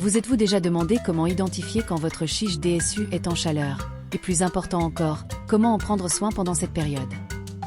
Vous êtes-vous déjà demandé comment identifier quand votre chiche DSU est en chaleur? Et plus important encore, comment en prendre soin pendant cette période?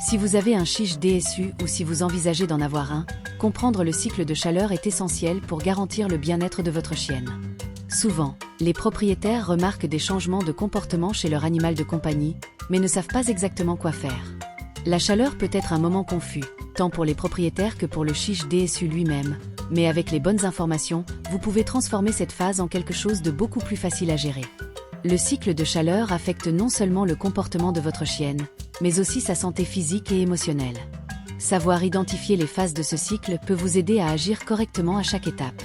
Si vous avez un chiche DSU ou si vous envisagez d'en avoir un, comprendre le cycle de chaleur est essentiel pour garantir le bien-être de votre chienne. Souvent, les propriétaires remarquent des changements de comportement chez leur animal de compagnie, mais ne savent pas exactement quoi faire. La chaleur peut être un moment confus, tant pour les propriétaires que pour le chiche DSU lui-même, mais avec les bonnes informations, vous pouvez transformer cette phase en quelque chose de beaucoup plus facile à gérer. Le cycle de chaleur affecte non seulement le comportement de votre chienne, mais aussi sa santé physique et émotionnelle. Savoir identifier les phases de ce cycle peut vous aider à agir correctement à chaque étape.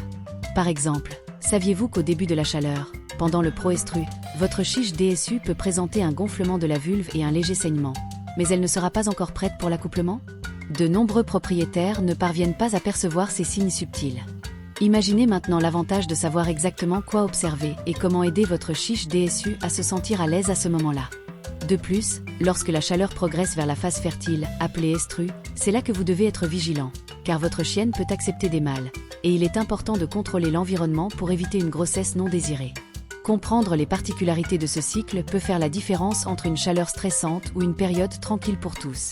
Par exemple, saviez-vous qu'au début de la chaleur, pendant le proestru, votre chiche DSU peut présenter un gonflement de la vulve et un léger saignement, mais elle ne sera pas encore prête pour l'accouplement? De nombreux propriétaires ne parviennent pas à percevoir ces signes subtils. Imaginez maintenant l'avantage de savoir exactement quoi observer et comment aider votre chiche DSU à se sentir à l'aise à ce moment-là. De plus, lorsque la chaleur progresse vers la phase fertile, appelée estrus, c'est là que vous devez être vigilant, car votre chienne peut accepter des mâles, et il est important de contrôler l'environnement pour éviter une grossesse non désirée. Comprendre les particularités de ce cycle peut faire la différence entre une chaleur stressante ou une période tranquille pour tous.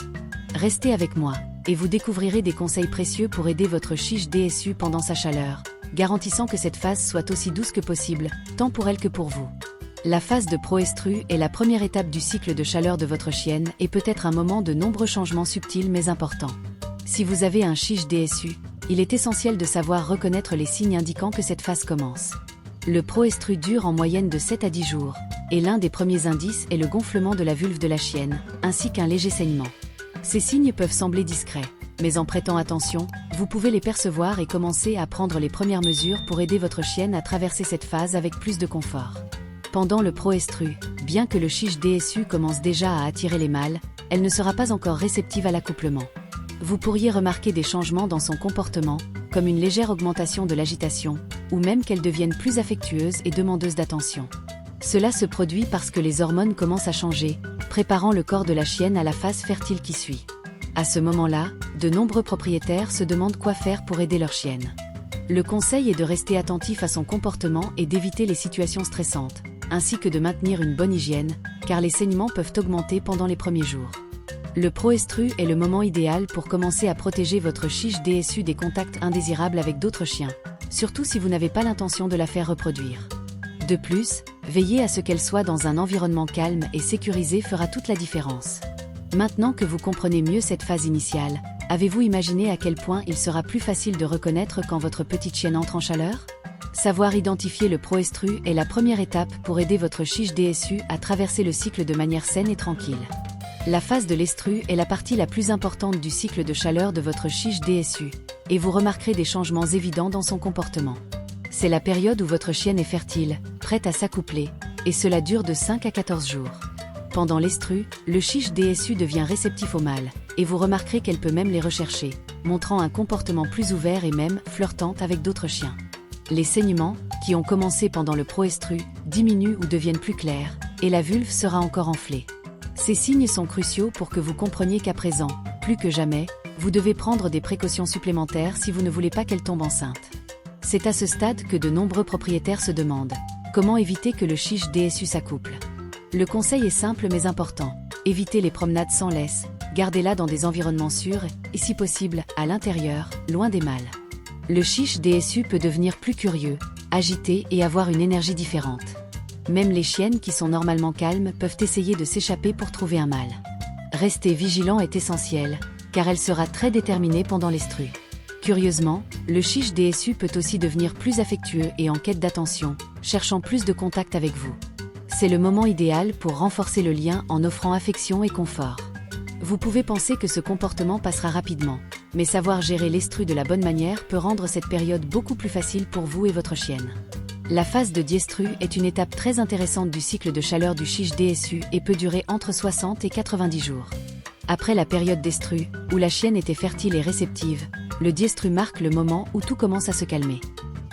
Restez avec moi, et vous découvrirez des conseils précieux pour aider votre chiche DSU pendant sa chaleur, garantissant que cette phase soit aussi douce que possible, tant pour elle que pour vous. La phase de proestru est la première étape du cycle de chaleur de votre chienne et peut être un moment de nombreux changements subtils mais importants. Si vous avez un chiche DSU, il est essentiel de savoir reconnaître les signes indiquant que cette phase commence. Le proestru dure en moyenne de 7 à 10 jours, et l'un des premiers indices est le gonflement de la vulve de la chienne, ainsi qu'un léger saignement. Ces signes peuvent sembler discrets, mais en prêtant attention, vous pouvez les percevoir et commencer à prendre les premières mesures pour aider votre chienne à traverser cette phase avec plus de confort. Pendant le proestru, bien que le chiche DSU commence déjà à attirer les mâles, elle ne sera pas encore réceptive à l'accouplement. Vous pourriez remarquer des changements dans son comportement, comme une légère augmentation de l'agitation, ou même qu'elle devienne plus affectueuse et demandeuse d'attention. Cela se produit parce que les hormones commencent à changer, préparant le corps de la chienne à la phase fertile qui suit. À ce moment-là, de nombreux propriétaires se demandent quoi faire pour aider leur chienne. Le conseil est de rester attentif à son comportement et d'éviter les situations stressantes, ainsi que de maintenir une bonne hygiène, car les saignements peuvent augmenter pendant les premiers jours. Le proestru est le moment idéal pour commencer à protéger votre chiche DSU des contacts indésirables avec d'autres chiens, surtout si vous n'avez pas l'intention de la faire reproduire. De plus, veiller à ce qu'elle soit dans un environnement calme et sécurisé fera toute la différence. Maintenant que vous comprenez mieux cette phase initiale, avez-vous imaginé à quel point il sera plus facile de reconnaître quand votre petite chienne entre en chaleur? Savoir identifier le proestru est la première étape pour aider votre chiche DSU à traverser le cycle de manière saine et tranquille. La phase de l'estru est la partie la plus importante du cycle de chaleur de votre chiche DSU, et vous remarquerez des changements évidents dans son comportement. C'est la période où votre chienne est fertile, prête à s'accoupler, et cela dure de 5 à 14 jours. Pendant l'estru, le chiche DSU devient réceptif aux mâles, et vous remarquerez qu'elle peut même les rechercher, montrant un comportement plus ouvert et même flirtante avec d'autres chiens. Les saignements, qui ont commencé pendant le proestru, diminuent ou deviennent plus clairs, et la vulve sera encore enflée. Ces signes sont cruciaux pour que vous compreniez qu'à présent, plus que jamais, vous devez prendre des précautions supplémentaires si vous ne voulez pas qu'elle tombe enceinte. C'est à ce stade que de nombreux propriétaires se demandent comment éviter que le chiche DSU s'accouple. Le conseil est simple mais important. Évitez les promenades sans laisse, gardez-la dans des environnements sûrs et si possible, à l'intérieur, loin des mâles. Le chiche DSU peut devenir plus curieux, agité et avoir une énergie différente. Même les chiennes qui sont normalement calmes peuvent essayer de s'échapper pour trouver un mâle. Rester vigilant est essentiel, car elle sera très déterminée pendant l'estru. Curieusement, le chiche DSU peut aussi devenir plus affectueux et en quête d'attention, cherchant plus de contact avec vous. C'est le moment idéal pour renforcer le lien en offrant affection et confort. Vous pouvez penser que ce comportement passera rapidement, mais savoir gérer l'estru de la bonne manière peut rendre cette période beaucoup plus facile pour vous et votre chienne. La phase de diestru est une étape très intéressante du cycle de chaleur du chiche DSU et peut durer entre 60 et 90 jours. Après la période d'estru, où la chienne était fertile et réceptive, le diestru marque le moment où tout commence à se calmer.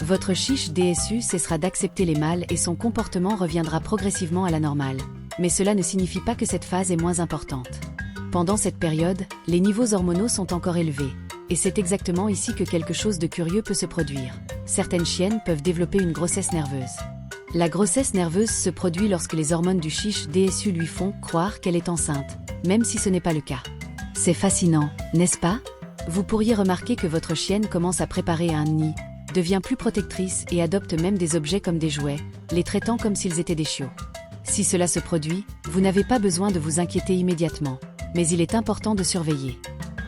Votre chiche DSU cessera d'accepter les mâles et son comportement reviendra progressivement à la normale, mais cela ne signifie pas que cette phase est moins importante. Pendant cette période, les niveaux hormonaux sont encore élevés, Et c'est exactement ici que quelque chose de curieux peut se produire. Certaines chiennes peuvent développer une grossesse nerveuse. La grossesse nerveuse se produit lorsque les hormones du chiche DSU lui font croire qu'elle est enceinte, même si ce n'est pas le cas. C'est fascinant, n'est-ce pas? Vous pourriez remarquer que votre chienne commence à préparer un nid, devient plus protectrice et adopte même des objets comme des jouets, les traitant comme s'ils étaient des chiots. Si cela se produit, vous n'avez pas besoin de vous inquiéter immédiatement, mais il est important de surveiller.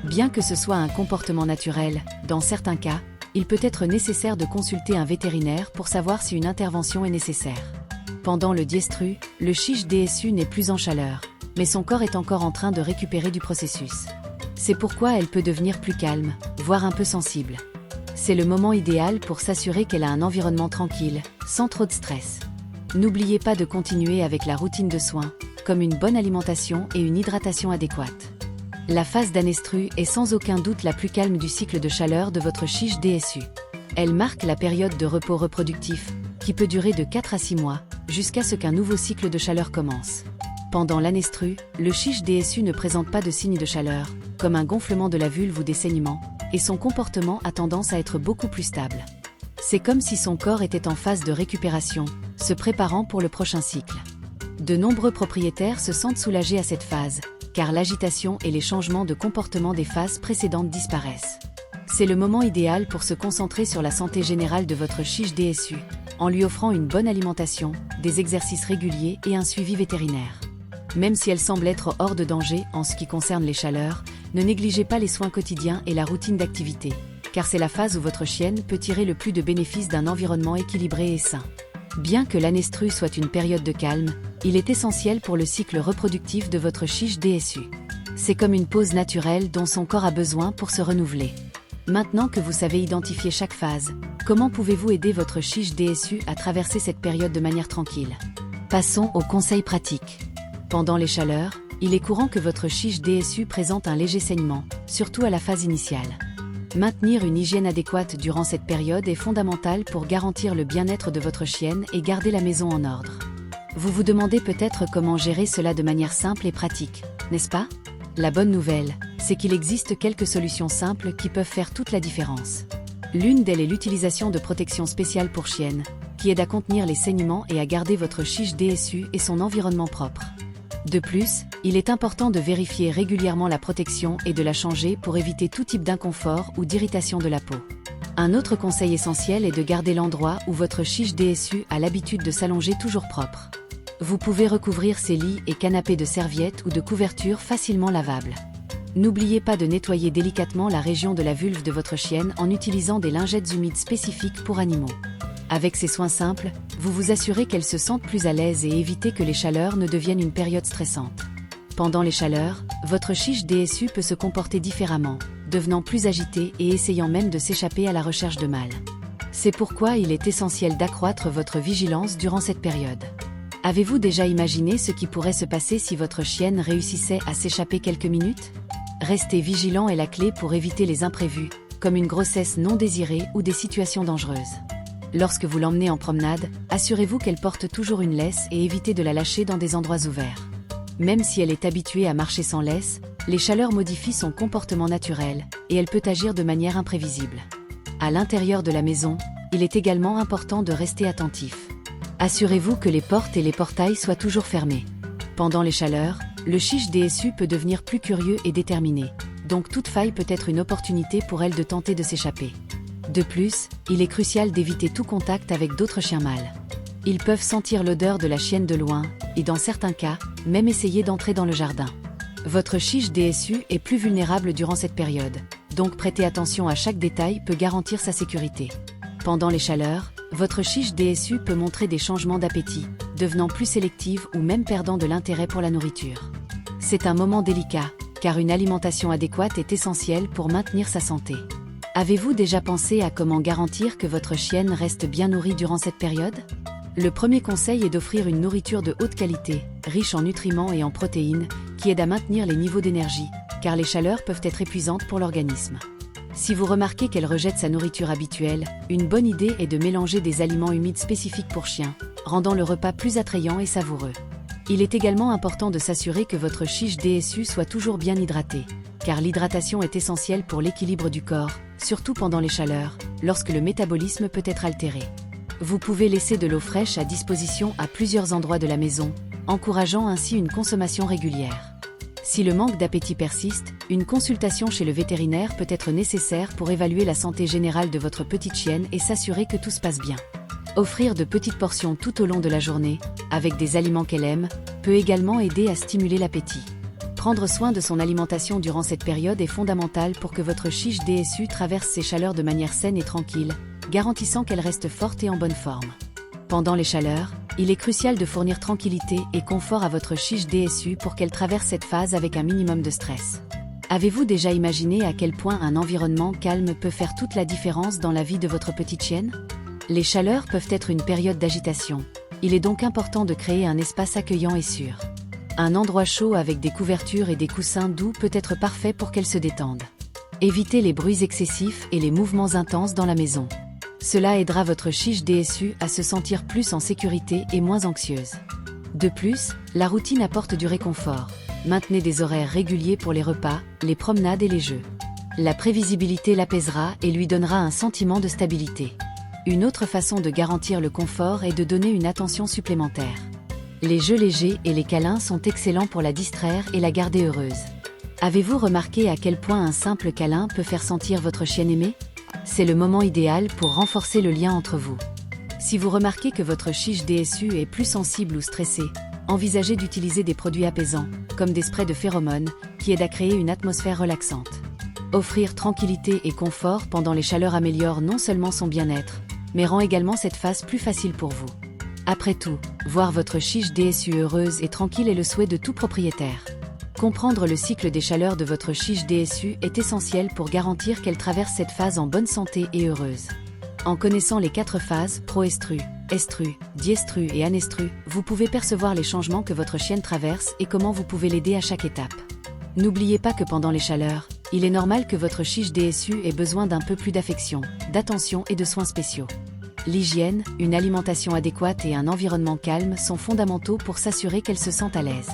Bien que ce soit un comportement naturel, dans certains cas, il peut être nécessaire de consulter un vétérinaire pour savoir si une intervention est nécessaire. Pendant le diestru, le chiche DSU n'est plus en chaleur, mais son corps est encore en train de récupérer du processus. C'est pourquoi elle peut devenir plus calme, voire un peu sensible. C'est le moment idéal pour s'assurer qu'elle a un environnement tranquille, sans trop de stress. N'oubliez pas de continuer avec la routine de soins, comme une bonne alimentation et une hydratation adéquate. La phase d'anestrue est sans aucun doute la plus calme du cycle de chaleur de votre chiche DSU. Elle marque la période de repos reproductif, qui peut durer de 4 à 6 mois, jusqu'à ce qu'un nouveau cycle de chaleur commence. Pendant l'anestrue, le chiche DSU ne présente pas de signes de chaleur, comme un gonflement de la vulve ou des saignements, et son comportement a tendance à être beaucoup plus stable. C'est comme si son corps était en phase de récupération, se préparant pour le prochain cycle. De nombreux propriétaires se sentent soulagés à cette phase, car l'agitation et les changements de comportement des phases précédentes disparaissent. C'est le moment idéal pour se concentrer sur la santé générale de votre chiche DSU, en lui offrant une bonne alimentation, des exercices réguliers et un suivi vétérinaire. Même si elle semble être hors de danger en ce qui concerne les chaleurs, ne négligez pas les soins quotidiens et la routine d'activité, car c'est la phase où votre chienne peut tirer le plus de bénéfices d'un environnement équilibré et sain. Bien que l'anestrue soit une période de calme, il est essentiel pour le cycle reproductif de votre chiche DSU. C'est comme une pause naturelle dont son corps a besoin pour se renouveler. Maintenant que vous savez identifier chaque phase, comment pouvez-vous aider votre chiche DSU à traverser cette période de manière tranquille? Passons aux conseils pratiques. Pendant les chaleurs, il est courant que votre chiche DSU présente un léger saignement, surtout à la phase initiale. Maintenir une hygiène adéquate durant cette période est fondamental pour garantir le bien-être de votre chienne et garder la maison en ordre. Vous vous demandez peut-être comment gérer cela de manière simple et pratique, n'est-ce pas? La bonne nouvelle, c'est qu'il existe quelques solutions simples qui peuvent faire toute la différence. L'une d'elles est l'utilisation de protections spéciales pour chiennes, qui aident à contenir les saignements et à garder votre chiche DSU et son environnement propre. De plus, il est important de vérifier régulièrement la protection et de la changer pour éviter tout type d'inconfort ou d'irritation de la peau. Un autre conseil essentiel est de garder l'endroit où votre chiche DSU a l'habitude de s'allonger toujours propre. Vous pouvez recouvrir ses lits et canapés de serviettes ou de couvertures facilement lavables. N'oubliez pas de nettoyer délicatement la région de la vulve de votre chienne en utilisant des lingettes humides spécifiques pour animaux. Avec ces soins simples, vous vous assurez qu'elle se sente plus à l'aise et évitez que les chaleurs ne deviennent une période stressante. Pendant les chaleurs, votre chiche DSU peut se comporter différemment, devenant plus agitée et essayant même de s'échapper à la recherche de mâles. C'est pourquoi il est essentiel d'accroître votre vigilance durant cette période. Avez-vous déjà imaginé ce qui pourrait se passer si votre chienne réussissait à s'échapper quelques minutes? Rester vigilant est la clé pour éviter les imprévus, comme une grossesse non désirée ou des situations dangereuses. Lorsque vous l'emmenez en promenade, assurez-vous qu'elle porte toujours une laisse et évitez de la lâcher dans des endroits ouverts. Même si elle est habituée à marcher sans laisse, les chaleurs modifient son comportement naturel, et elle peut agir de manière imprévisible. À l'intérieur de la maison, il est également important de rester attentif. Assurez-vous que les portes et les portails soient toujours fermés. Pendant les chaleurs, le chiche DSU peut devenir plus curieux et déterminé, donc toute faille peut être une opportunité pour elle de tenter de s'échapper. De plus, il est crucial d'éviter tout contact avec d'autres chiens mâles. Ils peuvent sentir l'odeur de la chienne de loin, et dans certains cas, même essayer d'entrer dans le jardin. Votre chiche DSU est plus vulnérable durant cette période, donc prêter attention à chaque détail peut garantir sa sécurité. Pendant les chaleurs, votre chiche DSU peut montrer des changements d'appétit, devenant plus sélective ou même perdant de l'intérêt pour la nourriture. C'est un moment délicat, car une alimentation adéquate est essentielle pour maintenir sa santé. Avez-vous déjà pensé à comment garantir que votre chienne reste bien nourrie durant cette période? Le premier conseil est d'offrir une nourriture de haute qualité, riche en nutriments et en protéines, qui aide à maintenir les niveaux d'énergie, car les chaleurs peuvent être épuisantes pour l'organisme. Si vous remarquez qu'elle rejette sa nourriture habituelle, une bonne idée est de mélanger des aliments humides spécifiques pour chiens, rendant le repas plus attrayant et savoureux. Il est également important de s'assurer que votre chiche DSU soit toujours bien hydratée, car l'hydratation est essentielle pour l'équilibre du corps, surtout pendant les chaleurs, lorsque le métabolisme peut être altéré. Vous pouvez laisser de l'eau fraîche à disposition à plusieurs endroits de la maison, encourageant ainsi une consommation régulière. Si le manque d'appétit persiste, une consultation chez le vétérinaire peut être nécessaire pour évaluer la santé générale de votre petite chienne et s'assurer que tout se passe bien. Offrir de petites portions tout au long de la journée, avec des aliments qu'elle aime, peut également aider à stimuler l'appétit. Prendre soin de son alimentation durant cette période est fondamental pour que votre chiche DSU traverse ses chaleurs de manière saine et tranquille, garantissant qu'elle reste forte et en bonne forme. Pendant les chaleurs, il est crucial de fournir tranquillité et confort à votre chiche DSU pour qu'elle traverse cette phase avec un minimum de stress. Avez-vous déjà imaginé à quel point un environnement calme peut faire toute la différence dans la vie de votre petite chienne ? Les chaleurs peuvent être une période d'agitation. Il est donc important de créer un espace accueillant et sûr. Un endroit chaud avec des couvertures et des coussins doux peut être parfait pour qu'elle se détende. Évitez les bruits excessifs et les mouvements intenses dans la maison. Cela aidera votre chiche DSU à se sentir plus en sécurité et moins anxieuse. De plus, la routine apporte du réconfort. Maintenez des horaires réguliers pour les repas, les promenades et les jeux. La prévisibilité l'apaisera et lui donnera un sentiment de stabilité. Une autre façon de garantir le confort est de donner une attention supplémentaire. Les jeux légers et les câlins sont excellents pour la distraire et la garder heureuse. Avez-vous remarqué à quel point un simple câlin peut faire sentir votre chienne aimée ? C'est le moment idéal pour renforcer le lien entre vous. Si vous remarquez que votre chiche DSU est plus sensible ou stressée, envisagez d'utiliser des produits apaisants, comme des sprays de phéromones, qui aident à créer une atmosphère relaxante. Offrir tranquillité et confort pendant les chaleurs améliore non seulement son bien-être, mais rend également cette phase plus facile pour vous. Après tout, voir votre chiche DSU heureuse et tranquille est le souhait de tout propriétaire. Comprendre le cycle des chaleurs de votre chiche DSU est essentiel pour garantir qu'elle traverse cette phase en bonne santé et heureuse. En connaissant les 4 phases, proestru, estru, diestru et anestru, vous pouvez percevoir les changements que votre chienne traverse et comment vous pouvez l'aider à chaque étape. N'oubliez pas que pendant les chaleurs, il est normal que votre chiche DSU ait besoin d'un peu plus d'affection, d'attention et de soins spéciaux. L'hygiène, une alimentation adéquate et un environnement calme sont fondamentaux pour s'assurer qu'elle se sente à l'aise.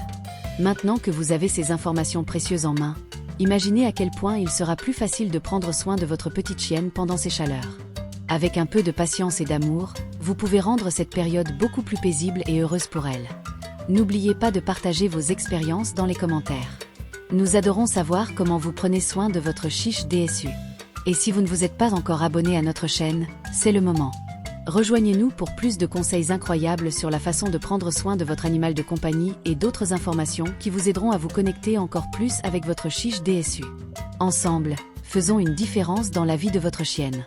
Maintenant que vous avez ces informations précieuses en main, imaginez à quel point il sera plus facile de prendre soin de votre petite chienne pendant ces chaleurs. Avec un peu de patience et d'amour, vous pouvez rendre cette période beaucoup plus paisible et heureuse pour elle. N'oubliez pas de partager vos expériences dans les commentaires. Nous adorons savoir comment vous prenez soin de votre chiche DSU. Et si vous ne vous êtes pas encore abonné à notre chaîne, c'est le moment. Rejoignez-nous pour plus de conseils incroyables sur la façon de prendre soin de votre animal de compagnie et d'autres informations qui vous aideront à vous connecter encore plus avec votre chiche DSU. Ensemble, faisons une différence dans la vie de votre chienne.